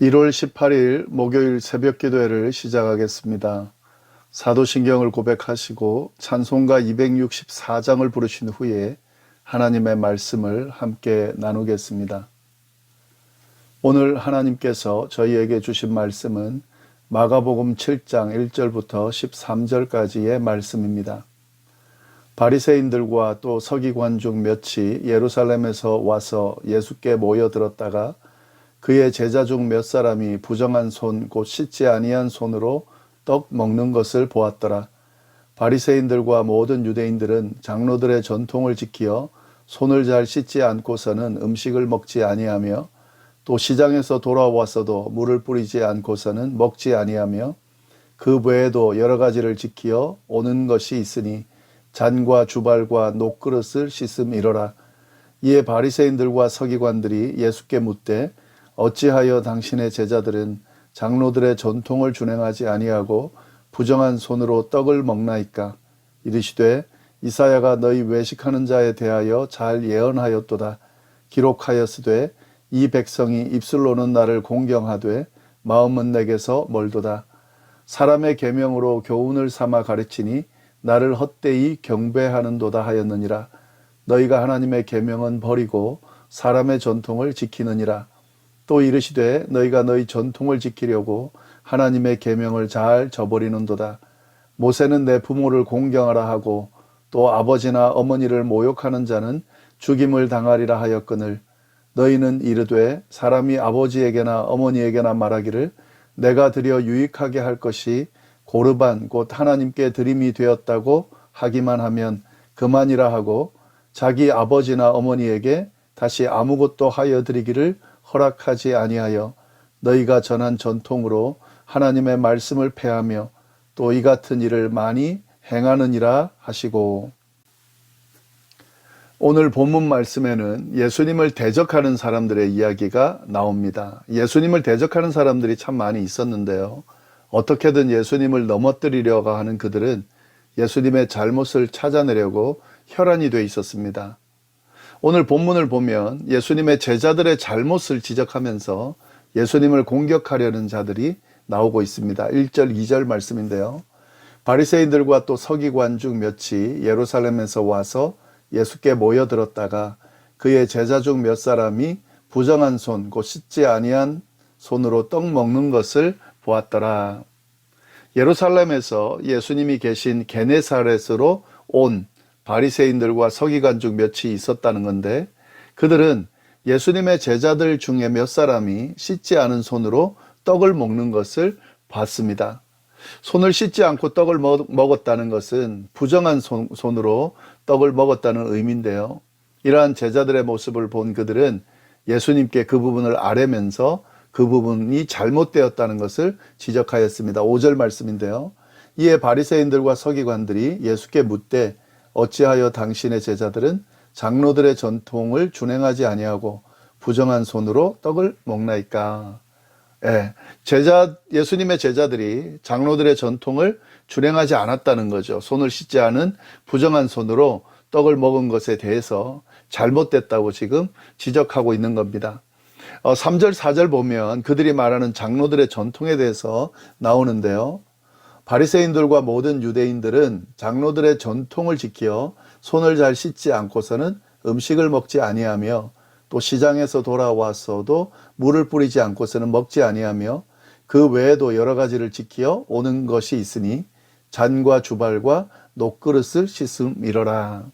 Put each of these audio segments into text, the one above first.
1월 18일 목요일 새벽 기도회를 시작하겠습니다. 사도신경을 고백하시고 찬송가 264장을 부르신 후에 하나님의 말씀을 함께 나누겠습니다. 오늘 하나님께서 저희에게 주신 말씀은 마가복음 7장 1절부터 13절까지의 말씀입니다. 바리새인들과 또 서기관 중 몇이 예루살렘에서 와서 예수께 모여들었다가 그의 제자 중 몇 사람이 부정한 손 곧 씻지 아니한 손으로 떡 먹는 것을 보았더라. 바리새인들과 모든 유대인들은 장로들의 전통을 지키어 손을 잘 씻지 않고서는 음식을 먹지 아니하며 또 시장에서 돌아와서도 물을 뿌리지 않고서는 먹지 아니하며 그 외에도 여러 가지를 지키어 오는 것이 있으니 잔과 주발과 녹그릇을 씻음이러라. 이에 바리새인들과 서기관들이 예수께 묻되 어찌하여 당신의 제자들은 장로들의 전통을 준행하지 아니하고 부정한 손으로 떡을 먹나이까? 이르시되 이사야가 너희 외식하는 자에 대하여 잘 예언하였도다. 기록하였으되 이 백성이 입술로는 나를 공경하되 마음은 내게서 멀도다. 사람의 계명으로 교훈을 삼아 가르치니 나를 헛되이 경배하는도다 하였느니라. 너희가 하나님의 계명은 버리고 사람의 전통을 지키느니라. 또 이르시되 너희가 너희 전통을 지키려고 하나님의 계명을 잘 저버리는도다. 모세는 내 부모를 공경하라 하고 또 아버지나 어머니를 모욕하는 자는 죽임을 당하리라 하였거늘 너희는 이르되 사람이 아버지에게나 어머니에게나 말하기를 내가 드려 유익하게 할 것이 고르반 곧 하나님께 드림이 되었다고 하기만 하면 그만이라 하고 자기 아버지나 어머니에게 다시 아무것도 하여 드리기를 허락하지 아니하여 너희가 전한 전통으로 하나님의 말씀을 폐하며 또 이 같은 일을 많이 행하느니라 하시고. 오늘 본문 말씀에는 예수님을 대적하는 사람들의 이야기가 나옵니다. 예수님을 대적하는 사람들이 참 많이 있었는데요. 어떻게든 예수님을 넘어뜨리려고 하는 그들은 예수님의 잘못을 찾아내려고 혈안이 돼 있었습니다. 오늘 본문을 보면 예수님의 제자들의 잘못을 지적하면서 예수님을 공격하려는 자들이 나오고 있습니다. 1절, 2절 말씀인데요. 바리새인들과 또 서기관 중 몇이 예루살렘에서 와서 예수께 모여들었다가 그의 제자 중 몇 사람이 부정한 손, 곧 씻지 아니한 손으로 떡 먹는 것을 보았더라. 예루살렘에서 예수님이 계신 게네사렛으로 온 바리새인들과 서기관 중 몇이 있었다는 건데 그들은 예수님의 제자들 중에 몇 사람이 씻지 않은 손으로 떡을 먹는 것을 봤습니다. 손을 씻지 않고 떡을 먹었다는 것은 부정한 손으로 떡을 먹었다는 의미인데요. 이러한 제자들의 모습을 본 그들은 예수님께 그 부분을 아뢰면서 그 부분이 잘못되었다는 것을 지적하였습니다. 5절 말씀인데요. 이에 바리새인들과 서기관들이 예수께 묻되 어찌하여 당신의 제자들은 장로들의 전통을 준행하지 아니하고 부정한 손으로 떡을 먹나이까? 예수님의 제자들이 장로들의 전통을 준행하지 않았다는 거죠. 손을 씻지 않은 부정한 손으로 떡을 먹은 것에 대해서 잘못됐다고 지금 지적하고 있는 겁니다. 3절, 4절 보면 그들이 말하는 장로들의 전통에 대해서 나오는데요. 바리새인들과 모든 유대인들은 장로들의 전통을 지켜 손을 잘 씻지 않고서는 음식을 먹지 아니하며 또 시장에서 돌아와서도 물을 뿌리지 않고서는 먹지 아니하며 그 외에도 여러 가지를 지켜 오는 것이 있으니 잔과 주발과 녹그릇을 씻음이러라.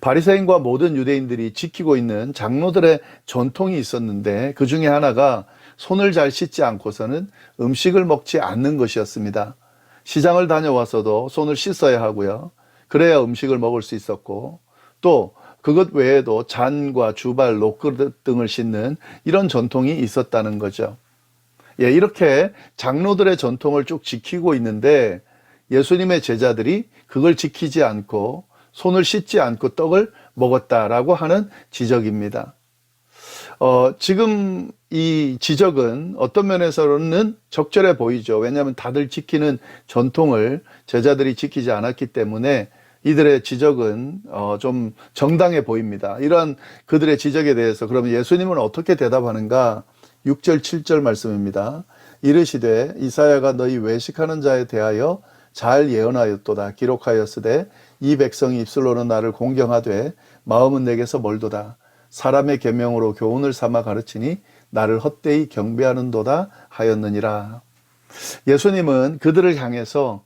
바리새인과 모든 유대인들이 지키고 있는 장로들의 전통이 있었는데 그 중에 하나가 손을 잘 씻지 않고서는 음식을 먹지 않는 것이었습니다. 시장을 다녀와서도 손을 씻어야 하고요. 그래야 음식을 먹을 수 있었고 또 그것 외에도 잔과 주발, 녹그릇 등을 씻는 이런 전통이 있었다는 거죠. 이렇게 장로들의 전통을 쭉 지키고 있는데 예수님의 제자들이 그걸 지키지 않고 손을 씻지 않고 떡을 먹었다라고 하는 지적입니다. 지금 이 지적은 어떤 면에서는 적절해 보이죠. 왜냐하면 다들 지키는 전통을 제자들이 지키지 않았기 때문에 이들의 지적은 좀 정당해 보입니다. 이러한 그들의 지적에 대해서 그러면 예수님은 어떻게 대답하는가? 6절 7절 말씀입니다. 이르시되 이사야가 너희 외식하는 자에 대하여 잘 예언하였도다. 기록하였으되 이 백성이 입술로는 나를 공경하되 마음은 내게서 멀도다. 사람의 계명으로 교훈을 삼아 가르치니 나를 헛되이 경배하는도다 하였느니라. 예수님은 그들을 향해서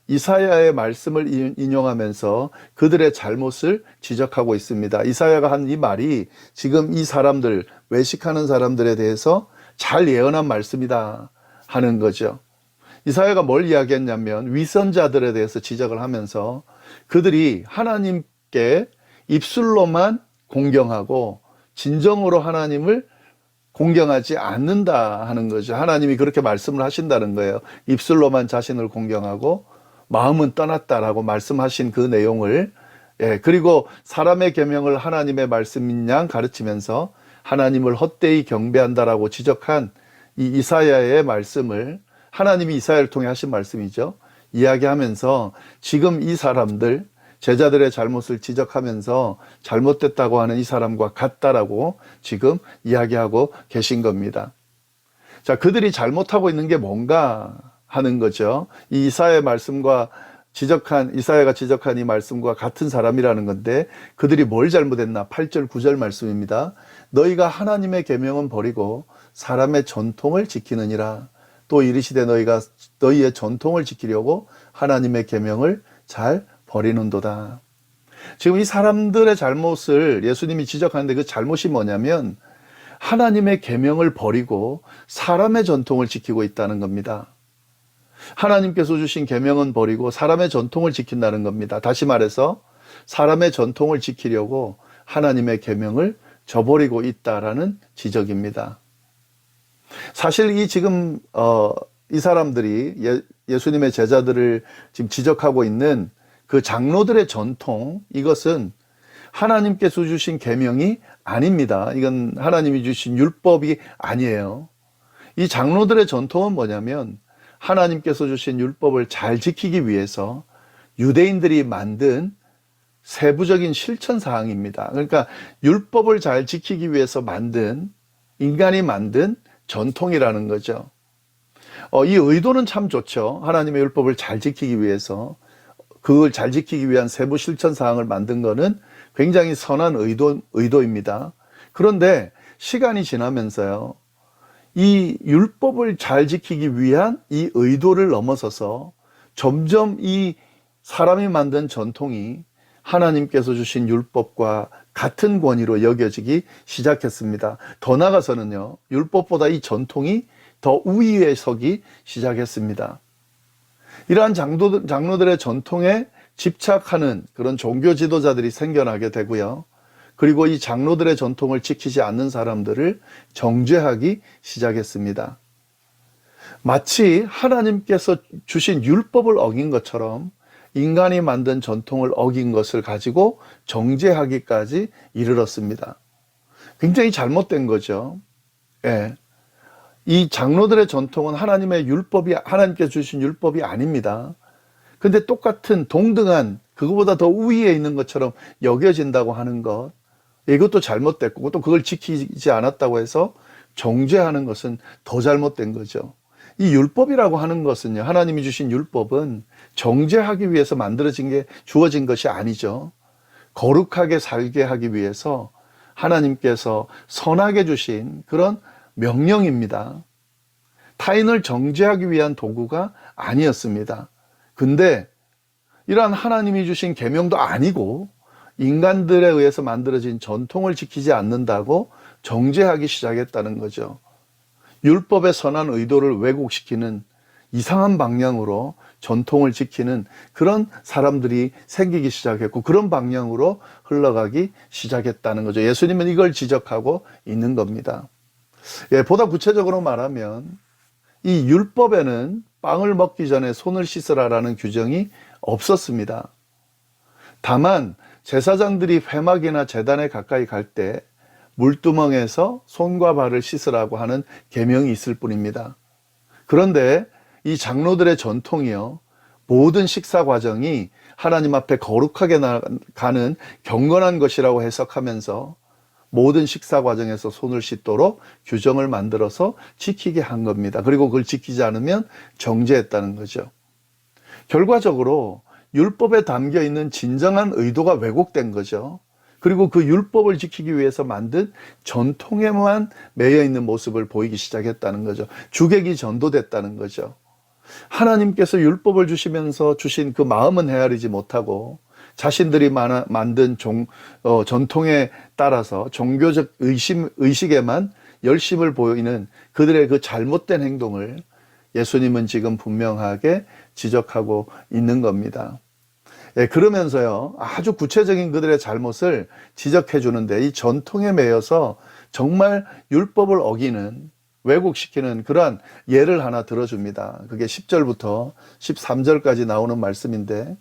이사야의 말씀을 인용하면서 그들의 잘못을 지적하고 있습니다. 이사야가 한 이 말이 지금 이 사람들, 외식하는 사람들에 대해서 잘 예언한 말씀이다 하는 거죠. 이사야가 뭘 이야기했냐면 위선자들에 대해서 지적을 하면서 그들이 하나님께 입술로만 공경하고 진정으로 하나님을 공경하지 않는다 하는 거죠. 하나님이 그렇게 말씀을 하신다는 거예요. 입술로만 자신을 공경하고 마음은 떠났다라고 말씀하신 그 내용을, 그리고 사람의 계명을 하나님의 말씀인 양 가르치면서 하나님을 헛되이 경배한다라고 지적한 이 이사야의 말씀을 하나님이 이사야를 통해 하신 말씀이죠. 이야기하면서 지금 이 사람들, 제자들의 잘못을 지적하면서 잘못됐다고 하는 이 사람과 같다라고 지금 이야기하고 계신 겁니다. 자, 그들이 잘못하고 있는 게 뭔가 하는 거죠. 이 이사야의 말씀과 이사야가 지적한 이 말씀과 같은 사람이라는 건데 그들이 뭘 잘못했나? 8절 9절 말씀입니다. 너희가 하나님의 계명은 버리고 사람의 전통을 지키느니라. 또 이르시되 너희가 너희의 전통을 지키려고 하나님의 계명을 잘 버리는도다. 지금 이 사람들의 잘못을 예수님이 지적하는데 그 잘못이 뭐냐면 하나님의 계명을 버리고 사람의 전통을 지키고 있다는 겁니다. 하나님께서 주신 계명은 버리고 사람의 전통을 지킨다는 겁니다. 다시 말해서 사람의 전통을 지키려고 하나님의 계명을 저버리고 있다라는 지적입니다. 사실 이 지금 이 사람들이 예수님의 제자들을 지금 지적하고 있는 그 장로들의 전통, 이것은 하나님께서 주신 계명이 아닙니다. 이건 하나님이 주신 율법이 아니에요. 이 장로들의 전통은 뭐냐면 하나님께서 주신 율법을 잘 지키기 위해서 유대인들이 만든 세부적인 실천 사항입니다. 그러니까 율법을 잘 지키기 위해서 인간이 만든 전통이라는 거죠. 이 의도는 참 좋죠. 하나님의 율법을 잘 지키기 위해서 그걸 잘 지키기 위한 세부 실천 사항을 만든 거는 굉장히 선한 의도입니다. 그런데 시간이 지나면서요, 이 율법을 잘 지키기 위한 이 의도를 넘어서서 점점 이 사람이 만든 전통이 하나님께서 주신 율법과 같은 권위로 여겨지기 시작했습니다. 더 나아가서는요, 율법보다 이 전통이 더 우위에 서기 시작했습니다. 이러한 장로들의 전통에 집착하는 그런 종교 지도자들이 생겨나게 되고요. 그리고 이 장로들의 전통을 지키지 않는 사람들을 정죄하기 시작했습니다. 마치 하나님께서 주신 율법을 어긴 것처럼 인간이 만든 전통을 어긴 것을 가지고 정죄하기까지 이르렀습니다. 굉장히 잘못된 거죠. 예. 이 장로들의 전통은 하나님께서 주신 율법이 아닙니다. 근데 똑같은 동등한 그거보다 더 우위에 있는 것처럼 여겨진다고 하는 것, 이것도 잘못됐고 또 그걸 지키지 않았다고 해서 정죄하는 것은 더 잘못된 거죠. 이 율법이라고 하는 것은요, 하나님이 주신 율법은 정죄하기 위해서 주어진 것이 아니죠. 거룩하게 살게 하기 위해서 하나님께서 선하게 주신 그런 명령입니다. 타인을 정죄하기 위한 도구가 아니었습니다. 근데 이러한 하나님이 주신 계명도 아니고 인간들에 의해서 만들어진 전통을 지키지 않는다고 정죄하기 시작했다는 거죠. 율법의 선한 의도를 왜곡시키는 이상한 방향으로 전통을 지키는 그런 사람들이 생기기 시작했고 그런 방향으로 흘러가기 시작했다는 거죠. 예수님은 이걸 지적하고 있는 겁니다. 보다 구체적으로 말하면 이 율법에는 빵을 먹기 전에 손을 씻으라라는 규정이 없었습니다. 다만 제사장들이 회막이나 제단에 가까이 갈 때 물두멍에서 손과 발을 씻으라고 하는 계명이 있을 뿐입니다. 그런데 이 장로들의 전통이요, 모든 식사 과정이 하나님 앞에 거룩하게 가는 경건한 것이라고 해석하면서 모든 식사 과정에서 손을 씻도록 규정을 만들어서 지키게 한 겁니다. 그리고 그걸 지키지 않으면 정죄했다는 거죠. 결과적으로 율법에 담겨 있는 진정한 의도가 왜곡된 거죠. 그리고 그 율법을 지키기 위해서 만든 전통에만 매여 있는 모습을 보이기 시작했다는 거죠. 주객이 전도됐다는 거죠. 하나님께서 율법을 주시면서 주신 그 마음은 헤아리지 못하고 자신들이 만든 전통에 따라서 종교적 의식에만 열심을 보이는 그들의 그 잘못된 행동을 예수님은 지금 분명하게 지적하고 있는 겁니다. 예, 그러면서요, 아주 구체적인 그들의 잘못을 지적해 주는데 이 전통에 매여서 정말 율법을 어기는, 왜곡시키는 그러한 예를 하나 들어줍니다. 그게 10절부터 13절까지 나오는 말씀인데,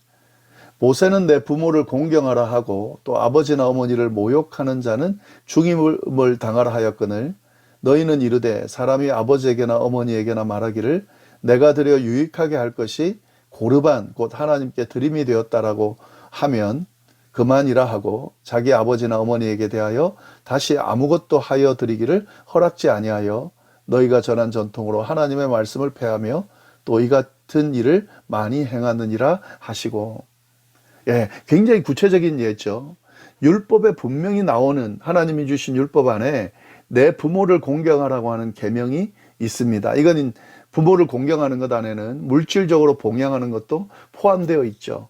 모세는 내 부모를 공경하라 하고 또 아버지나 어머니를 모욕하는 자는 죽임을 당하라 하였거늘, 너희는 이르되 사람이 아버지에게나 어머니에게나 말하기를 내가 드려 유익하게 할 것이 고르반 곧 하나님께 드림이 되었다라고 하면 그만이라 하고 자기 아버지나 어머니에게 대하여 다시 아무것도 하여 드리기를 허락지 아니하여 너희가 전한 전통으로 하나님의 말씀을 폐하며 또 이 같은 일을 많이 행하느니라 하시고, 예, 굉장히 구체적인 예죠. 율법에 분명히 나오는 하나님이 주신 율법 안에 내 부모를 공경하라고 하는 계명이 있습니다. 이건 부모를 공경하는 것 안에는 물질적으로 봉양하는 것도 포함되어 있죠.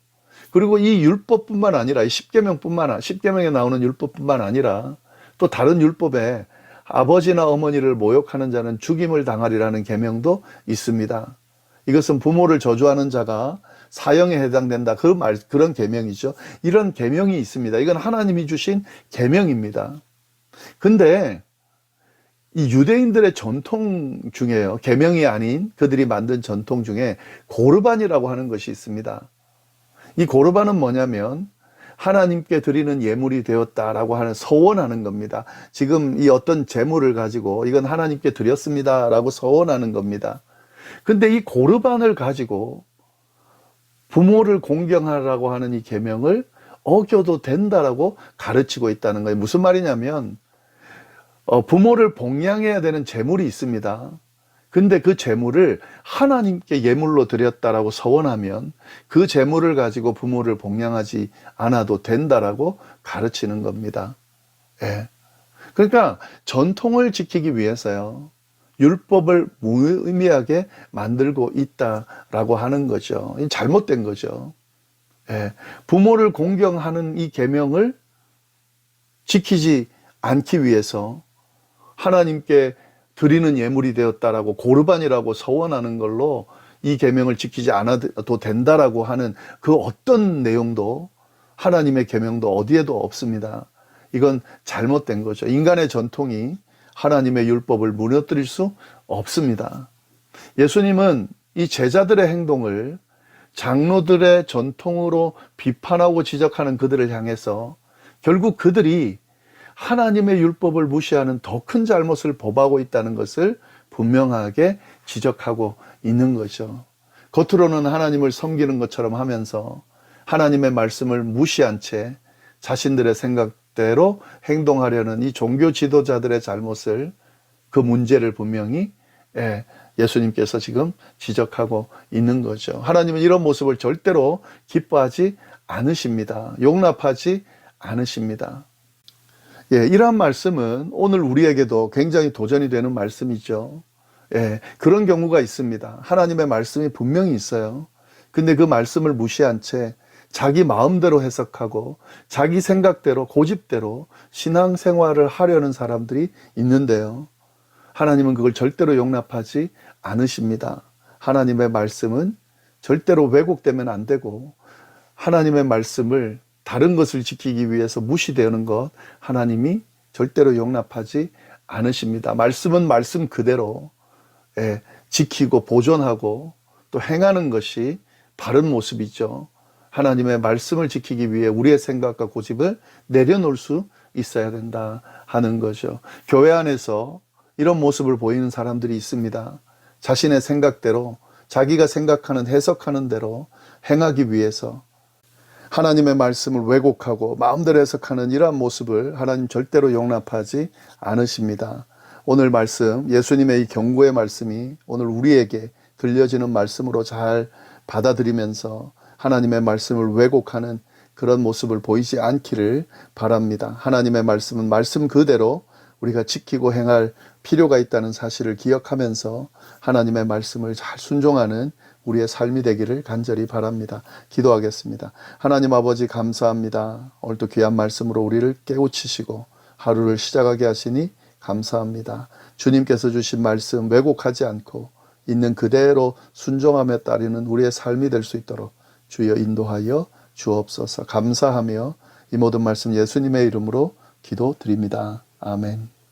그리고 이 율법뿐만 아니라 이 십계명에 나오는 율법뿐만 아니라 또 다른 율법에 아버지나 어머니를 모욕하는 자는 죽임을 당하리라는 계명도 있습니다. 이것은 부모를 저주하는 자가 사형에 해당된다. 그런 계명이죠. 이런 계명이 있습니다. 이건 하나님이 주신 계명입니다. 근데 이 유대인들의 전통 중에요, 계명이 아닌 그들이 만든 전통 중에 고르반이라고 하는 것이 있습니다. 이 고르반은 뭐냐면 하나님께 드리는 예물이 되었다라고 하는 서원하는 겁니다. 지금 이 어떤 제물을 가지고 이건 하나님께 드렸습니다라고 서원하는 겁니다. 근데 이 고르반을 가지고 부모를 공경하라고 하는 이 계명을 어겨도 된다라고 가르치고 있다는 거예요. 무슨 말이냐면 부모를 봉양해야 되는 제물이 있습니다. 근데 그 제물을 하나님께 예물로 드렸다라고 서원하면 그 제물을 가지고 부모를 봉양하지 않아도 된다라고 가르치는 겁니다. 예. 그러니까 전통을 지키기 위해서요, 율법을 무의미하게 만들고 있다라고 하는 거죠. 잘못된 거죠. 예. 부모를 공경하는 이 계명을 지키지 않기 위해서 하나님께 드리는 예물이 되었다라고 고르반이라고 서원하는 걸로 이 계명을 지키지 않아도 된다라고 하는 그 어떤 내용도 하나님의 계명도 어디에도 없습니다. 이건 잘못된 거죠. 인간의 전통이 하나님의 율법을 무너뜨릴 수 없습니다. 예수님은 이 제자들의 행동을 장로들의 전통으로 비판하고 지적하는 그들을 향해서 결국 그들이 하나님의 율법을 무시하는 더 큰 잘못을 범하고 있다는 것을 분명하게 지적하고 있는 거죠. 겉으로는 하나님을 섬기는 것처럼 하면서 하나님의 말씀을 무시한 채 자신들의 생각대로 행동하려는 이 종교 지도자들의 잘못을, 그 문제를 분명히 예수님께서 지금 지적하고 있는 거죠. 하나님은 이런 모습을 절대로 기뻐하지 않으십니다. 용납하지 않으십니다. 예, 이러한 말씀은 오늘 우리에게도 굉장히 도전이 되는 말씀이죠. 예, 그런 경우가 있습니다. 하나님의 말씀이 분명히 있어요. 근데 그 말씀을 무시한 채 자기 마음대로 해석하고 자기 생각대로, 고집대로 신앙생활을 하려는 사람들이 있는데요, 하나님은 그걸 절대로 용납하지 않으십니다. 하나님의 말씀은 절대로 왜곡되면 안 되고, 하나님의 말씀을 다른 것을 지키기 위해서 무시되는 것 하나님이 절대로 용납하지 않으십니다. 말씀은 말씀 그대로 지키고 보존하고 또 행하는 것이 바른 모습이죠. 하나님의 말씀을 지키기 위해 우리의 생각과 고집을 내려놓을 수 있어야 된다 하는 거죠. 교회 안에서 이런 모습을 보이는 사람들이 있습니다. 자신의 생각대로, 자기가 생각하는, 해석하는 대로 행하기 위해서 하나님의 말씀을 왜곡하고 마음대로 해석하는 이러한 모습을 하나님 절대로 용납하지 않으십니다. 오늘 말씀, 예수님의 이 경고의 말씀이 오늘 우리에게 들려지는 말씀으로 잘 받아들이면서 하나님의 말씀을 왜곡하는 그런 모습을 보이지 않기를 바랍니다. 하나님의 말씀은 말씀 그대로 우리가 지키고 행할 필요가 있다는 사실을 기억하면서 하나님의 말씀을 잘 순종하는 우리의 삶이 되기를 간절히 바랍니다. 기도하겠습니다. 하나님 아버지 감사합니다. 오늘도 귀한 말씀으로 우리를 깨우치시고 하루를 시작하게 하시니 감사합니다. 주님께서 주신 말씀 왜곡하지 않고 있는 그대로 순종하며 따르는 우리의 삶이 될 수 있도록 주여 인도하여 주옵소서. 감사하며 이 모든 말씀 예수님의 이름으로 기도드립니다. 아멘.